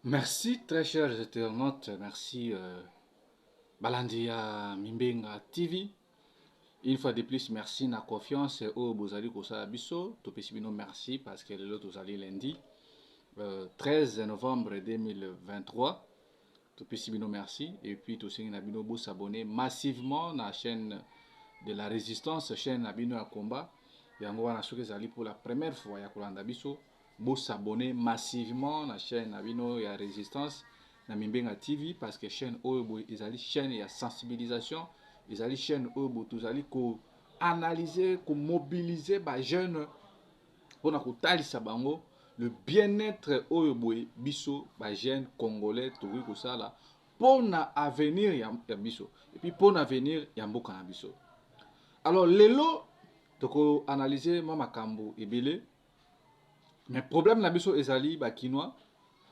Merci très chers internautes, merci Balandia Mimbenga TV. Une fois de plus, merci na confiance au Bozali Kosa Bisso. Topesibino merci parce que le lot allez lundi 13 novembre 2023. Topesibino merci. Et puis tout na bino vous s'abonner massivement na chaîne de la résistance, chaîne Nabino à combat. Yango wana soki ezali pour la première fois ya kolanda biso, vous s'abonner massivement na chaîne Nabino ya résistance na Mimbenga TV parce que chaîne oyo ezali chaîne ya sensibilisation, ezali chaîne oyo tozali ko analyser, ko mobiliser ba jeunes pona kotalisa bango le bien-être oyo boye biso ba jeunes congolais tokoki kosala pona avenir ya biso et puis pona avenir ya mboka na biso. Alors lelo toko analyser ma makambo ebele, mais problème na biso ezali ba kinois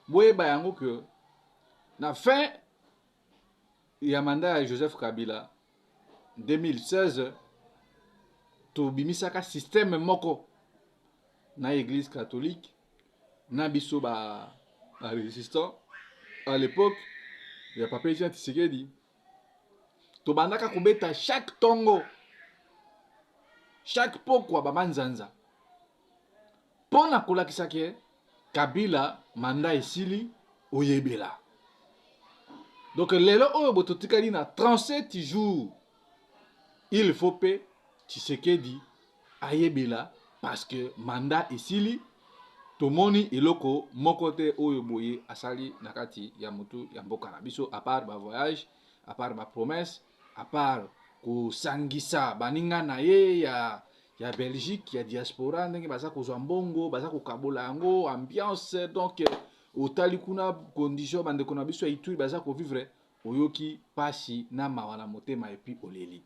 boye ba yango que na fin ya mandat ya Joseph Kabila 2016 tobimisaka système moko na église catholique na biso ba résistant à l'époque ya papa Jean Tshisekedi tobandaka kobeta chaque tongo chaque pokwa bamanzanza pona kolakisa ke Kabila manda esili oyebela. Donc lelo oyo bototikali na 37 jours il faut pe Tshisekedi ayebela parce que mandat esili tomoni eloko moko te oyo boye asali nakati ya mutu ya mboka na biso à part ba voyage, à part ba promesse, à part kosangisa baninga na ye ya Belgique ya diaspora ndenge baza kozwa mbongo baza kokabola yango ambiance. Donc otali kuna condition bandeko na biso ya Ituri baza kovivre oyoki pasi na mawa na motema epi oleli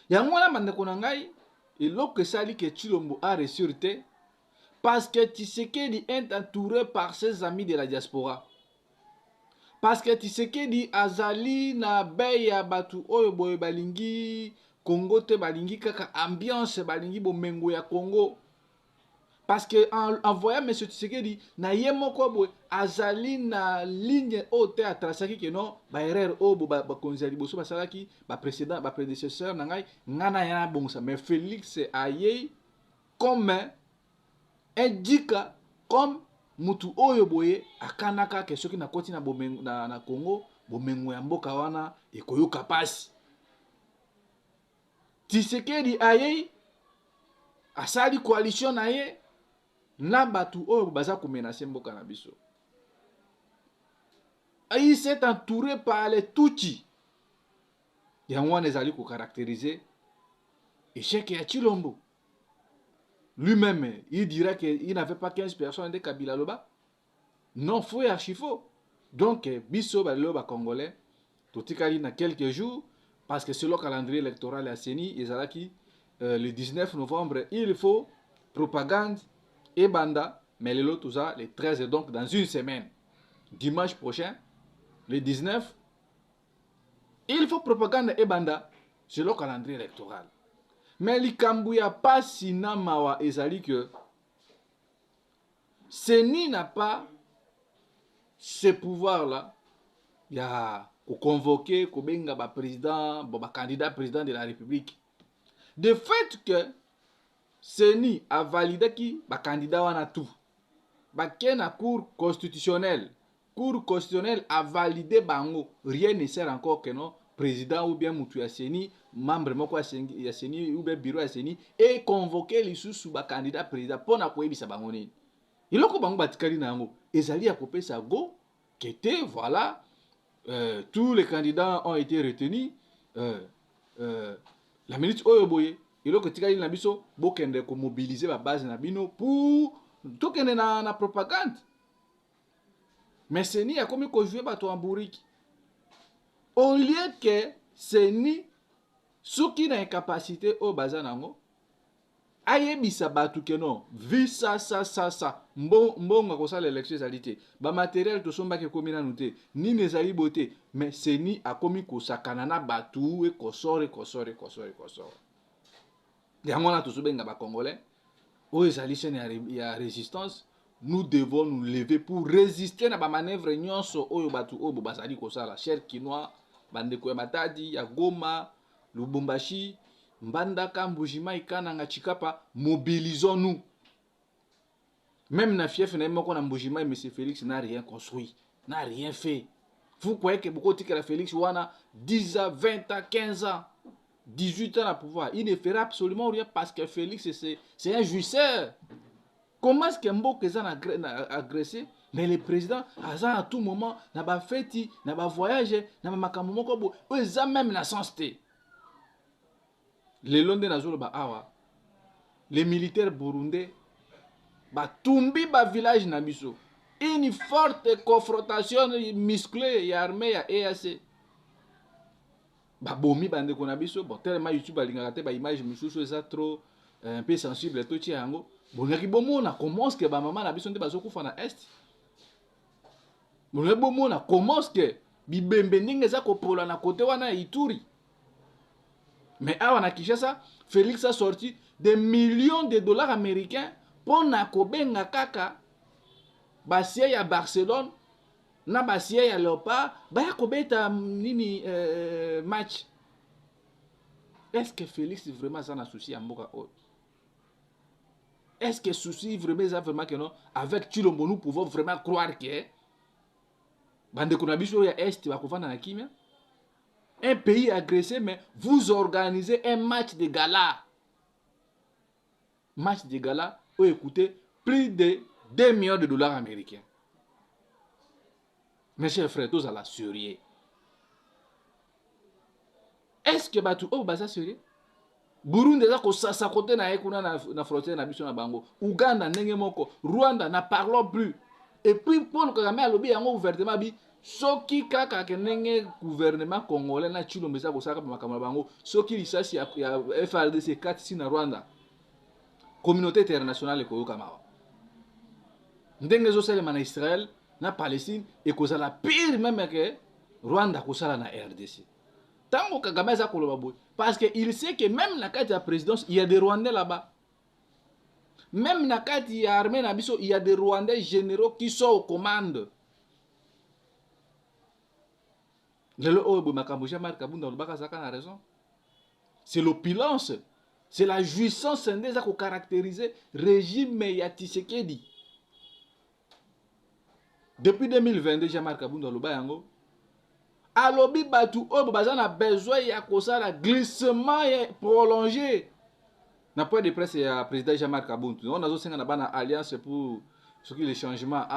yango wana bandeko na ngai eloko esali ke Tshilombo a réussir te parce que Tshisekedi est entouré par ses amis de la diaspora. Parce que Tshisekedi azali na bei ya batu oyo boye balingi Congo te balingi kaka ambiance balingi bomengo ya Congo. Parce que en voyant M. Tshisekedi na ye moko boye azali na ligne oyo te atrasaki ke non ba erreur oyo bo bakonzi ya liboso basalaki ba précédent ba prédécesseur na ngai ngana yana bongosa. Mais Félix aye comme indika comme mutu oyo boye akanaka ke soki na koti na bomengo na Congo bomengo ya mboka wana ekoyoka pasi. Tshisekedi aye asali coalition na ye na batu oyo baza ko menacer mboka na biso. Il s'est entouré par les Tutsi. Yango wana ezali ko caractériser échec ya Tshilombo. Lui-même, il dirait qu'il n'avait pas 15 personnes de Kabila Loba. Non, faux et archi faux. Donc, biso baloba congolais, totikali na quelques jours, parce que selon le calendrier électoral à Seni, ezalaki le 19 novembre, il faut propagande et banda, mais le lot tout ça le 13, donc dans une semaine, dimanche prochain, le 19, il faut propagande et banda selon le calendrier électoral. Mais likambu ya pasi na mawa ezali que Seni n'a pas ce pouvoir-là. Il y a convoqué Kobenga ba président, ba candidat président de la République. De fait que Seni a validé qui ba candidat wana tout. Ba kena cour constitutionnelle. Cour constitutionnelle a validé bango. Rien ne sert encore que non président ou bien mutu ya Seni, membre moko ya Seni ou bien bureau ya Seni et convoqué lisusu ba candidat président pona koyebisa bango nini. Iloko bango batikali na yango ezali ya kopesa go kete voilà. Tous les candidats ont été retenus. La minute oyo boye eloko tikali na biso bokende ko mobiliser ba base na bino pour tokende na propagande. Mais Seni a komi ko jouer bato en bourrique. Au lieu que Seni soki na incapacité o baza nango ayebisa batu ke non vi ça mbongo kosala élection ezali te bamateriel tosombaki ekomi nanu te nini ezali bote mais Seni akomi kosakana na batu ekosore yango wana tozobenga bacongolais oyo ezali chaîne ya résistance nous devons nous lever pour résister à la manœuvre nyonso oyo batu oyo bazali kosala. Cher Kinois, bandeko ya Matadi, ya Goma, Lubumbashi, Mbandaka, Mbujima, Ikananga, Chikapa, mobilisons-nous. Même na fief na moko na Mbujima, M. Félix n'a rien construit, n'a rien fait. Vous croyez que beaucoup de Félix wana 10 ans, 20 ans, 15 ans, 18 ans à pouvoir. Il ne fera absolument rien parce que Félix c'est un jouisseur. Comment est-ce que Mboka a agressé? Mais le président, à tout moment, n'a pas fait, n'a pas voyagé, n'a pas makambo moko, ils ont même la sensité. Les Londres nazolo ba awa. Les militaires burundais ba tumbi ba village na biso. Une forte confrontation musclée et armée ya EAC. Ba bomi bande ko na biso, bon tellement YouTube alingaka te ba image misusu eza trop un peu sensible to ti yango. Bonaki bomona comment est-ce que ba maman na biso nde bazokufa na est. Bonaki bomona comment est-ce que bibembe ndenge za kopola na côté wana Ituri. Mais awa na Kinshasa, Félix a sorti des millions de dollars américains pour na kobenga kaka basia ya Barcelone na basia ya Leopard ba ya kobeta nini match. Est-ce que Félix vraiment ça na souci à mboka o? Est-ce que souci vraiment que non avec Chilombo nous pouvons vraiment croire que bande ko na biso ya est ba kovanda na kimia? Un pays agressé, mais vous organisez un match de gala. Match de gala, où écoutez, plus de 2 millions de dollars américains. Mes chers frères, tous à la sérieux. Est-ce que Batu oh baza sérieux? Burundi za ko sasa côté na ekuna na frontière na biso na bango. Uganda ndenge moko, Rwanda na parlons plus. Et puis Paul Kagame a lobby yango ouvertement bi soki kaka kenenge gouvernement congolais na Chilombo za ko saka makamala bango, soki lisasi ya FRDC 4 si na Rwanda. Communauté internationale ko yokamawa. Ndenge zo sele na Israël na Palestine et koza la pire même que Rwanda ko sala na RDC. Tango Kagame za koloba boy parce que il sait que même na kati ya présidence il y a des Rwandais là-bas. Même na kati ya armée na biso il y a des Rwandais généraux qui sont aux commandes. Lelo obo makambo Jean-Marc Kabunda lobaka zaka na raison. C'est l'opulence, c'est la jouissance ndeza ko caractériser régime ya Tshisekedi. Depuis 2022 Jean-Marc Kabunda loba yango alobi batu obo bazana besoin ya kosala glissement prolongé. Na point de presse ya président Jean-Marc Kabunda. On a zo na bana alliance pour ce qui le changement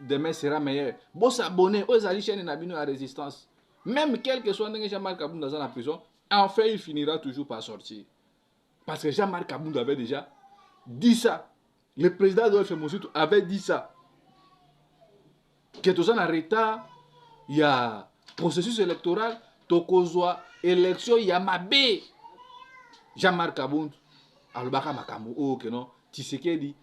demain sera meilleur. Bon s'abonner aux alliés chaîne na bino à résistance. Même quel que soit Jean-Marc Kabunda dans la prison, enfin il finira toujours par sortir. Parce que Jean-Marc Kabunda avait déjà dit ça. Le président Adolphe Moussoutou avait dit ça. Que tout ça en retard, il y a processus électoral, tokozwa élection, il y a mabé. Jean-Marc Kabunda, alobaka makambo o que non, Tshisekedi,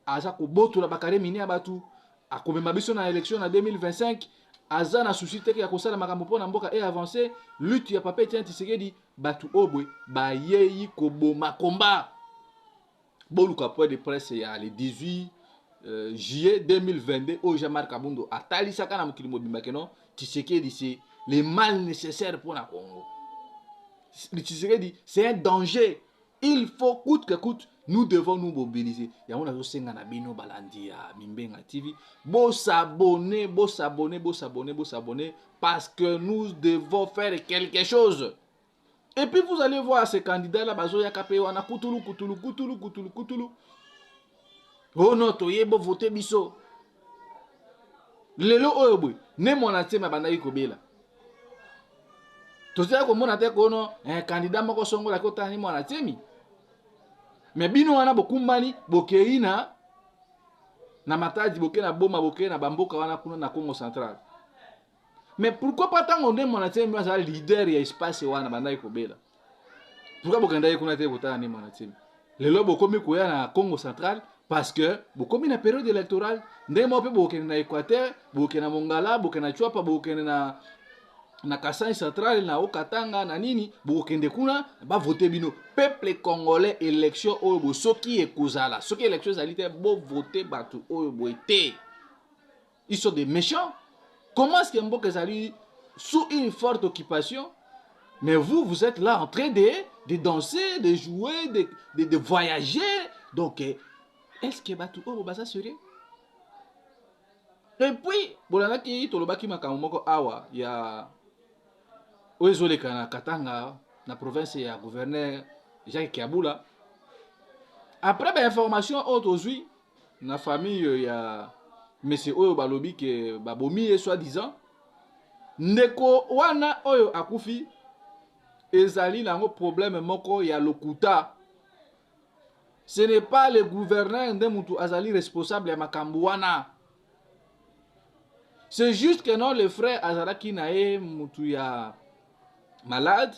aza ko boto la bakare mini abatu, akomema biso na élection en 2025. Aza na souci teke ya kosala makambo pona mboka et avancer lutte ya papa Etienne Tshisekedi batu obwe ba yeyi koboma combat boluka point de presse ya le 18 juillet 2022 au Jean-Marc Kabunda atali saka na mokili mobimba keno Tshisekedi c'est le mal nécessaire pour la Congo. Tshisekedi c'est un danger, il faut coûte que coûte nous devons nous mobiliser. Il y a un senga na bino balandi ya Mimbenga TV. Bo s'abonner parce que nous devons faire quelque chose. Et puis vous allez voir ces candidats là bazo ya kapé wana kutulu. Oh non to yebo voter biso. Lelo oyobwe ne mona tema bandaki kobela. To tya ko mona te ko no candidat moko songola ko tani mona temi. Mais bino wana bokumbani bokei na Matadi boke na Boma boke na bamboka wana kuna na Congo central. Mais pourquoi pas tant on est mon atemi ça leader ya espace wana bandai kobela. Pourquoi bokenda kuna te botani mon atemi. Lelo bokomi koya na Congo central parce que bokomi na période électorale ndemo pe boke na Équateur, boke na Mongala, boke na Chwapa, boke na na Kasai Central na Okatanga na nini bokende kuna ba voter bino peuple congolais élection oyo bo soki ekozala soki élection ezali te bo voter batu oyo boete. Ils sont des méchants. Comment est-ce que mboka ezali sous une forte occupation, mais vous êtes là en train de danser, de jouer, de voyager. Donc est-ce que batu oyo baza sérieux? Et puis bolandaki tolobaki makambo moko awa ya Oezoleka na Katanga, na province ya gouverneur Jacques Kiabula. Après l'information aujourd'hui, na famille ya monsieur Oyo Balobi ke babomi et soi-disant, ndeko wana Oyo akufi, ezali nango problème moko ya lokuta. Ce n'est pas le gouverneur de mutu azali responsable ya makambo wana. C'est juste que non le frère azalaki na ye mutu ya malade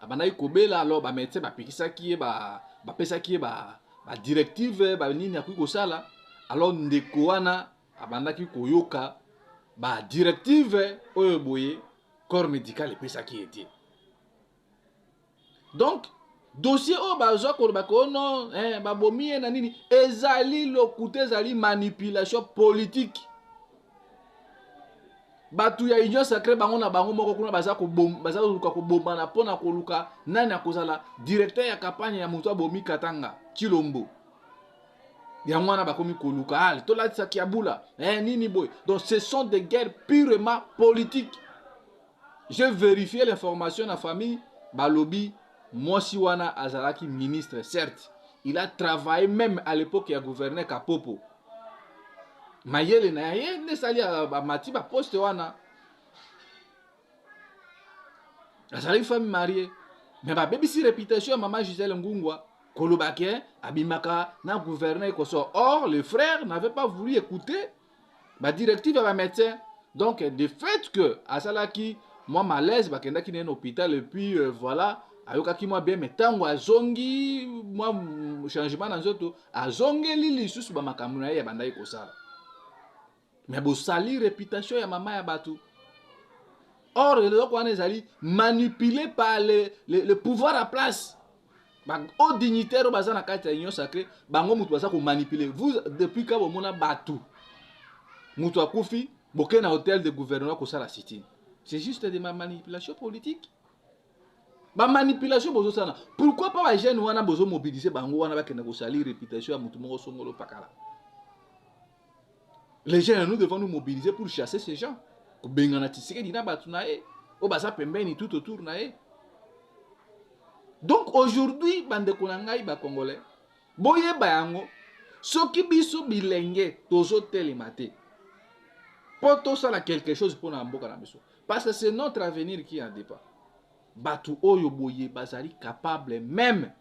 abandaki kobela alors ba médecin bapekisaki ye bapesaki ye ba directive ba nini akoki kosala alors ndeko wana abandaki koyoka ba directive oyo boye corps médical epesaki ye te. Donc dossier oyo bazwa koloba ko non babomi ye na nini ezali lokuta ezali manipulation politique. Batu ya union sacrée bango na bango moko kuna baza luka kobomba na pona koluka nani akozala directeur ya campagne ya mutu abomi Katanga Chilombo. Ya mwana bakomi koluka tolatisa Kiabula nini boy. Donc ce sont des guerres purement politiques. J'ai vérifié l'information na famille balobi mwasi wana azalaki ministre certes. Il a travaillé même à l'époque ya gouverneur Kapopo. Mayele na ye ne sali mati ba poste wana azali femme mariée mais ba bebisi réputation maman Gisèle Ngungwa kolobake abimaka na gouverneur koso. Or le frère n'avait pas voulu écouter ba directive ya ba médecin. Donc de fait que asalaki moi malaise bakendaki na hôpital et puis voilà ayokaki moi bien mais tango azongi moi changement na nzoto azongeli lisusu ba makambo na ye bandai kosala. Mais bo sali réputation ya mama ya batu. Or le loko wana ezali manipulé par le pouvoir à place. Ba au dignitaire baza na kati ya union sacrée bango mutu baza ko manipuler. Vous depuis ka bomona batu mutu akufi boke na hôtel de gouvernement ko sala sitting. C'est juste de ma manipulation politique. Ba manipulation bozo sana. Pourquoi pas ba jeune wana bozo mobiliser bango wana bakena ko sali réputation ya mutu moko songolo pakala. Les gens, nous devons nous mobiliser pour chasser ces gens. Tout autour. Donc aujourd'hui, bande konangai ba congolais, boye bayango, soki biso bilenge tozo telemate. Poto sala quelque chose pour na mboka na biso. Parce que c'est notre avenir qui en dépend. Batu oyo boye bazali capable même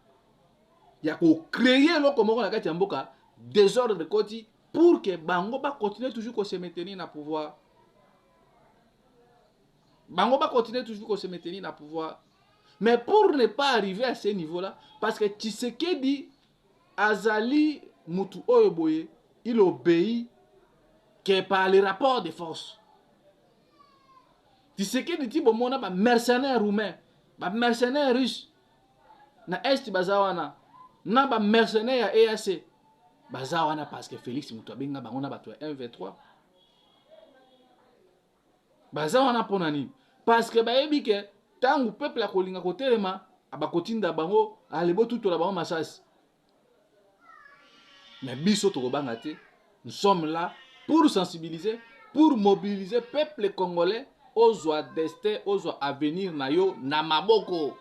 ya ko créer loko moko na kati ya mboka désordre de koti. Pour que Bango va continuer toujours à se maintenir dans le pouvoir. Bango va continuer toujours à se maintenir dans le pouvoir. Mais pour ne pas arriver à ce niveau-là, parce que Tshisekedi Azali Mutu Oyeboye, il obéit que par les rapports de force. Tshisekedi dit bon on a mercenaires roumains, mercenaires russes, na est bazawana, na mercenaires EAC. Baza wana parce que Félix Moutouabenga bango na bato 1v3. Baza wana pona nini? Parce que bayebi ke tangu peuple akolinga kotelema abakotinda bango alebo tutola bango masasi. Mais biso tokobanga te. Nous sommes là pour sensibiliser, pour mobiliser peuple congolais aux destin, aux avenir na yo na maboko.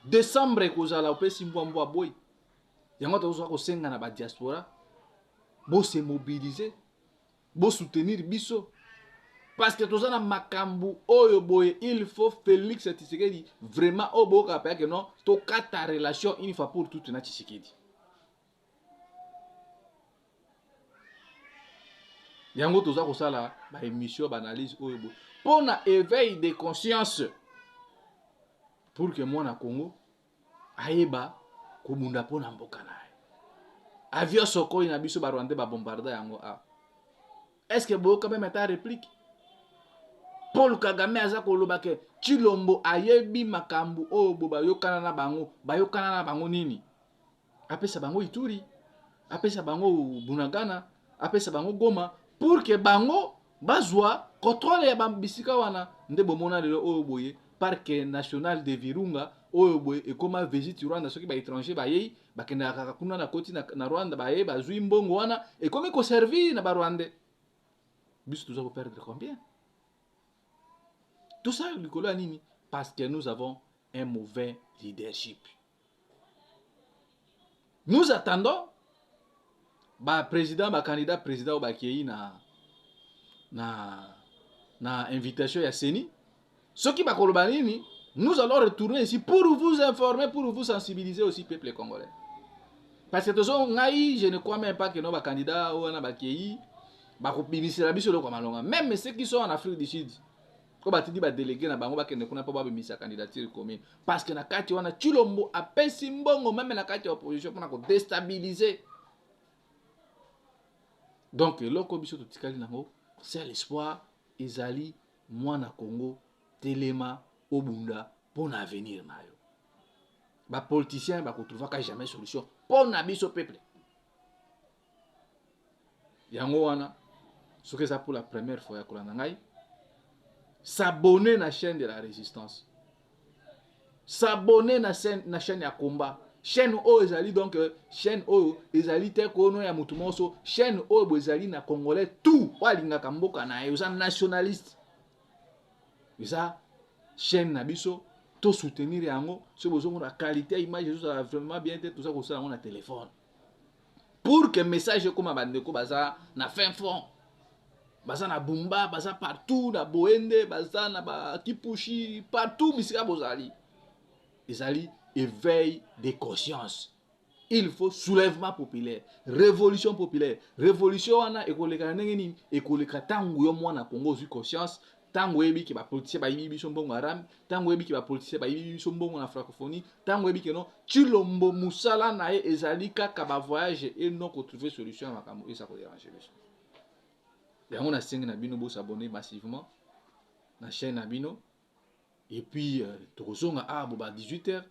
Décembre kozala opesi mbwa boy. Yango tozo ko senga na ba diaspora bo se mobiliser bo soutenir biso parce que toza na makambu oyo boye il faut Félix Tshisekedi vraiment obo ka pa que non to kata relation une fois pour toutes na Tshisekedi. Yango toza ko sala ba émission ba analyse oyo bo pour na éveil de conscience pour que moi na Congo ayeba komunda pona mboka na ye. Avion soko ina biso ba Rwanda ba bombarda yango a. Est-ce que boka même ta réplique? Paul Kagame aza koloba ke Chilombo ayebi makambu oyo bayokana na bango nini. Apesa bango Ituri, apesa bango Bunagana, apesa bango Goma pour que bango bazwa contrôle ya bisika wana nde bomona lelo oyo boye parc national de Virunga oyo boye ekoma visite Rwanda soki ba étranger bayei bakenda kaka kuna na koti na Rwanda bayei bazwi mbongo wana ekomi ko servir na ba Rwandais. Biso tuza ko perdre combien? Tout ça likolo ya nini? Parce que nous avons un mauvais leadership. Nous attendons candidat président bakei na invitation ya Seni. Ceux qui bakoloba nini, nous allons retourner ici pour vous informer, pour vous sensibiliser aussi peuple congolais. Parce que toujours ngai, je ne crois même pas que nos candidats ou na bakei bakopimisa biso lokwa malonga. Même ceux qui sont en Afrique du Sud. Ko batidi ba délégué na bango bakende kuna pa ba bimisa candidature commune parce que na kati wana Chilombo apesi mbongo même na kati ya opposition pour ko déstabiliser. Donc loko biso to tikali nango c'est l'espoir ezali mwana Congo telema obunda pour l'avenir na yo. Ba politicien ba ko trouver ka jamais solution pour na biso peuple. Yango wana ce que ça pour la première fois ya kolanda ngai s'abonner à la chaîne de la résistance. S'abonner à la chaîne de combat. Chaîne O ezali donc chaîne O ezali te kono ya mutu moso, chaîne O ezali na congolais tout walinga kamboka na yo nationaliste. Ça chaîne na biso to soutenir yango, ce besoin la qualité image ça vraiment bien tout ça ko ça na téléphone. Pour que message comme bandeko baza na fin fond. Baza na Bumba, baza partout, na Boende, baza na ba Kipushi, partout, bisika bozali. Ezali éveil de conscience. Il faut soulèvement populaire, révolution populaire. Révolution wana ekoleka ndenge nini? Ekoleka tangu yo mwana Congo zu conscience, tangu yebi ki ba politicien ba yibi biso mbongo haram, tangu yebi ki ba politicien ba yibi biso mbongo na francophonie, tangu yebi ke non Chilombo musala na ye ezali kaka ba voyage et non ko trouver solution à makambo et ça ko déranger biso. On a 5 nabino bo s'abonner massivement na chaîne nabino et puis tozonga boba 18h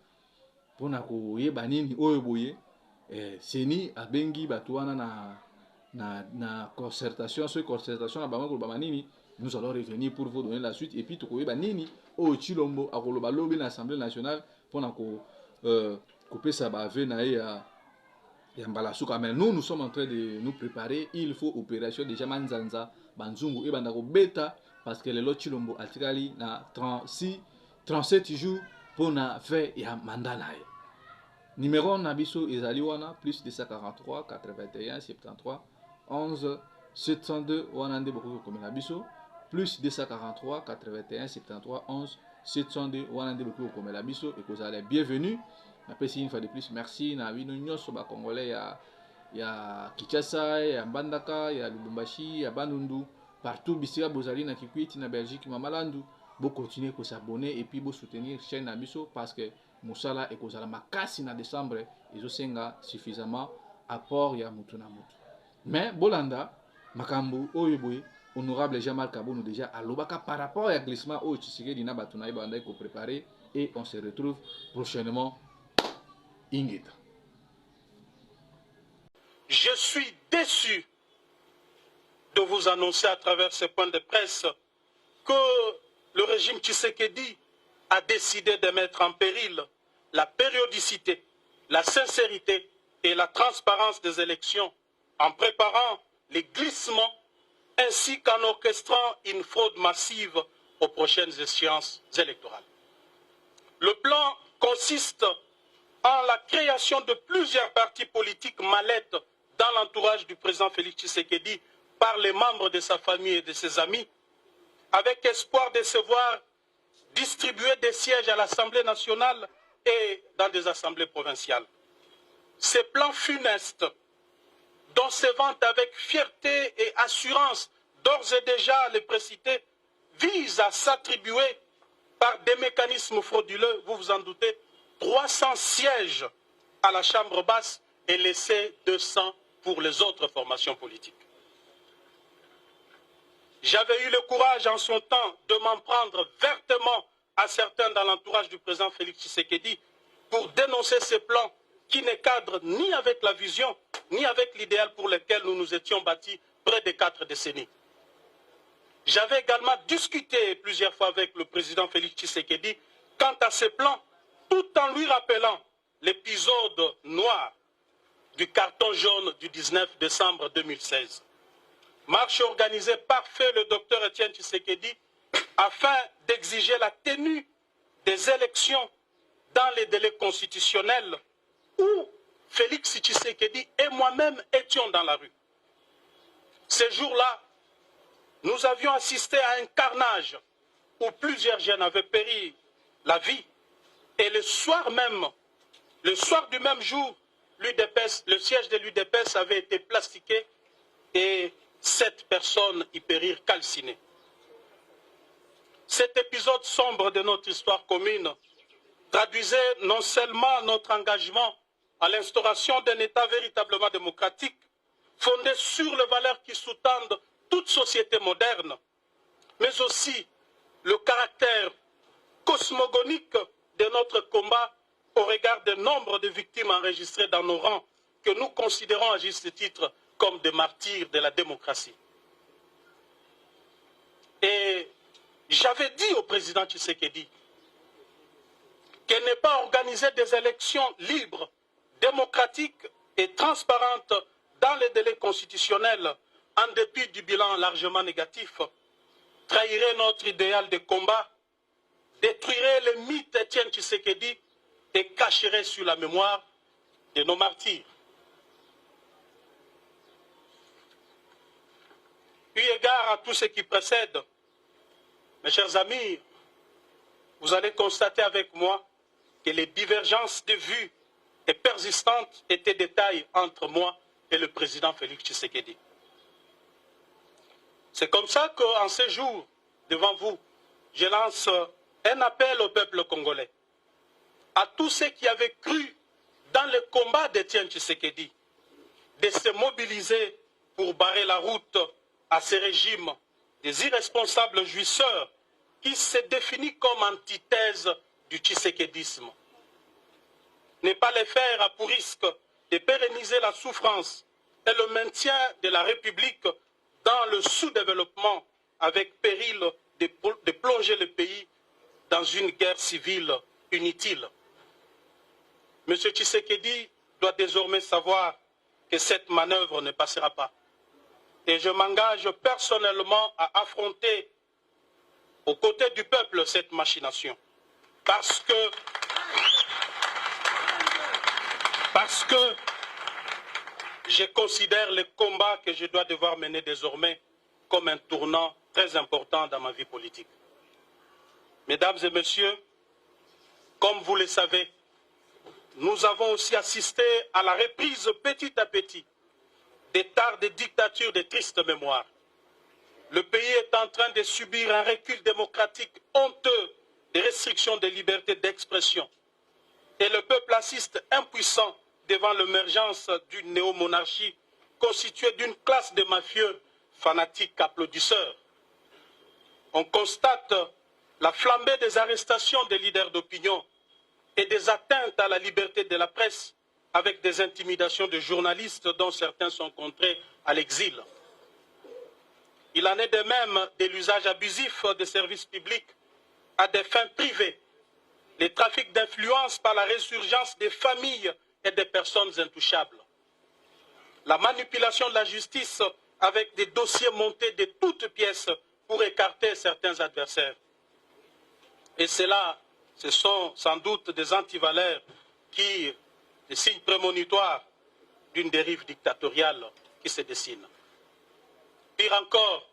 pour na ko yeba nini oyo boye Seni abengi bato wana na concertation sur concertation na bango ko nini nous allons revenir pour vous donner la suite et puis to ko yeba nini oyo Chilombo akoloba lobi na Assemblée nationale pour na ko couper sa bave na ya mais nous sommes en train de nous préparer. Il faut opération déjà manzanza banzungu et bandako beta parce que le lot Chilombo atikali na 37 jours pour na faire ya mandana. Numéro nabiso ezali wana plus 243 81 73 11 702 wana nde boko comme nabiso plus 243 81 73 11 702 wana nde boko comme nabiso et que allez bienvenue. Après, une fois de plus, merci. Na bino nyonso ba Congolais ya Kinshasa, ya Mbandaka, ya Lubumbashi, ya Bandundu, partout bisika bozali na Kikwiti na Belgique, Mamalandu, bo continuer ko s'abonner et puis bo soutenir chaîne na biso parce que musala e kozala makasi na décembre ezo senga suffisamment apport ya mutu na mutu. Mais bolanda makambu oyo boye honorable Jean-Marc Kabono déjà alobaka par rapport à glissement oyo Tshisekedi na batu na ye banda ko préparer et on se retrouve prochainement. Ingrid. Je suis déçu de vous annoncer à travers ce point de presse que le régime Tshisekedi a décidé de mettre en péril la périodicité, la sincérité et la transparence des élections en préparant les glissements ainsi qu'en orchestrant une fraude massive aux prochaines échéances électorales. Le plan consiste en la création de plusieurs partis politiques mallettes dans l'entourage du président Félix Tshisekedi par les membres de sa famille et de ses amis, avec espoir de se voir distribuer des sièges à l'Assemblée nationale et dans des assemblées provinciales. Ces plans funestes, dont se vantent avec fierté et assurance d'ores et déjà les précités, visent à s'attribuer par des mécanismes frauduleux, vous vous en doutez, 300 sièges à la Chambre basse et laisser 200 pour les autres formations politiques. J'avais eu le courage en son temps de m'en prendre vertement à certains dans l'entourage du président Félix Tshisekedi pour dénoncer ces plans qui ne cadrent ni avec la vision, ni avec l'idéal pour lequel nous nous étions bâtis près de 4 décennies. J'avais également discuté plusieurs fois avec le président Félix Tshisekedi quant à ces plans, tout en lui rappelant l'épisode noir du carton jaune du 19 décembre 2016. Marche organisée par fait le docteur Étienne Tshisekedi afin d'exiger la tenue des élections dans les délais constitutionnels où Félix Tshisekedi et moi-même étions dans la rue. Ces jours-là, nous avions assisté à un carnage où plusieurs jeunes avaient péri la vie. Et le soir du même jour, le siège de l'UDPS avait été plastiqué et 7 personnes y périrent calcinées. Cet épisode sombre de notre histoire commune traduisait non seulement notre engagement à l'instauration d'un État véritablement démocratique, fondé sur les valeurs qui sous-tendent toute société moderne, mais aussi le caractère cosmogonique de notre combat au regard du nombre de victimes enregistrées dans nos rangs que nous considérons à juste titre comme des martyrs de la démocratie. Et j'avais dit au président Tshisekedi qu'elle n'est pas organisé des élections libres, démocratiques et transparentes dans les délais constitutionnels, en dépit du bilan largement négatif, trahirait notre idéal de combat, détruirait le mythe Étienne Tshisekedi et cacherait sur la mémoire de nos martyrs. Eu égard à tout ce qui précède, mes chers amis, vous allez constater avec moi que les divergences de vues et persistantes étaient des tailles entre moi et le président Félix Tshisekedi. C'est comme ça qu'en ces jours, devant vous, je lance un appel au peuple congolais, à tous ceux qui avaient cru dans le combat d'Étienne Tshisekedi, de se mobiliser pour barrer la route à ces régimes des irresponsables jouisseurs qui se définissent comme antithèse du tshisekédisme. Ne pas les faire a pour risque de pérenniser la souffrance et le maintien de la République dans le sous-développement avec péril de plonger le pays dans une guerre civile inutile. M. Tshisekedi doit désormais savoir que cette manœuvre ne passera pas. Et je m'engage personnellement à affronter aux côtés du peuple cette machination. Parce que je considère le combat que je dois devoir mener désormais comme un tournant très important dans ma vie politique. Mesdames et messieurs, comme vous le savez, nous avons aussi assisté à la reprise petit à petit des tares de dictatures de triste mémoire. Le pays est en train de subir un recul démocratique honteux des restrictions des libertés d'expression. Et le peuple assiste impuissant devant l'émergence d'une néomonarchie constituée d'une classe de mafieux fanatiques applaudisseurs. On constate la flambée des arrestations des leaders d'opinion et des atteintes à la liberté de la presse avec des intimidations de journalistes dont certains sont contraints à l'exil. Il en est de même de l'usage abusif des services publics à des fins privées, les trafics d'influence par la résurgence des familles et des personnes intouchables, la manipulation de la justice avec des dossiers montés de toutes pièces pour écarter certains adversaires. Et cela, ce sont sans doute des antivaleurs qui, des signes prémonitoires d'une dérive dictatoriale qui se dessine. Pire encore,